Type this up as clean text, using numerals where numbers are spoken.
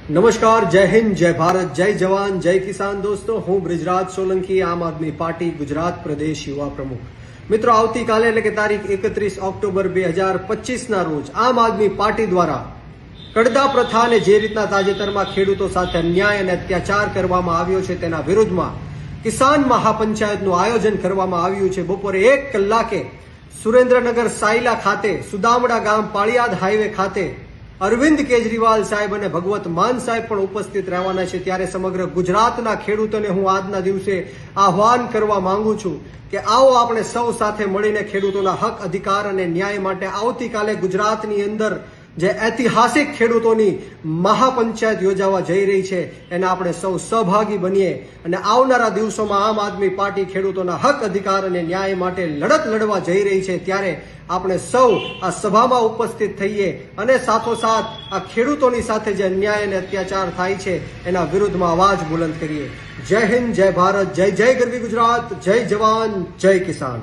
નમસ્કાર, જય હિન્દ, જય ભારત, જય જવાન, જય કિસાન. દોસ્તો, હું બ્રિજરાજ સોલંકી, આમ આદમી પાર્ટી ગુજરાત પ્રદેશ યુવા પ્રમુખ. મિત્રો, આવતીકાલે એટલે કે તારીખ 31 ઓક્ટોબર 2025 ના રોજ આમ આદમી પાર્ટી દ્વારા કડદા પ્રથાને જે રીતના તાજેતરમાં ખેડૂતો સાથે અન્યાય અને અત્યાચાર કરવામાં આવ્યો છે તેના વિરુદ્ધમાં કિસાન મહાપંચાયતનું આયોજન કરવામાં આવ્યું છે. બપોરે 1 કલાકે સુરેન્દ્રનગર સાયલા ખાતે, સુદામડા ગામ પાળિયાદ હાઈવે ખાતે અરવિંદ કેજરીવાલ સાહેબ અને ભગવત માન સાહેબ પણ ઉપસ્થિત રહેવાના છે. ત્યારે સમગ્ર ગુજરાતના ખેડૂતોને હું આજના દિવસે આહવાન કરવા માંગુ છું કે આવો આપણે સૌ સાથે મળીને ખેડૂતોના હક, અધિકાર અને ન્યાય માટે આવતીકાલે ગુજરાતની અંદર જે ઐતિહાસિક ખેડૂતોની મહાપંચાયત યોજાવા જઈ રહી છે એના આપણે સૌ સહભાગી બનીએ અને આવનારા દિવસોમાં આમ આદમી પાર્ટી ખેડૂતોના હક, અધિકાર અને ન્યાય માટે લડત લડવા જઈ રહી છે. ત્યારે આપણે સૌ આ સભામાં ઉપસ્થિત થઈએ અને સાથોસાથ આ ખેડૂતોની સાથે જે અન્યાય અને અત્યાચાર થાય છે એના વિરુદ્ધમાં અવાજ બુલંદ કરીએ. જય હિન્દ, જય ભારત, જય જય ગરવી ગુજરાત, જય જવાન, જય કિસાન.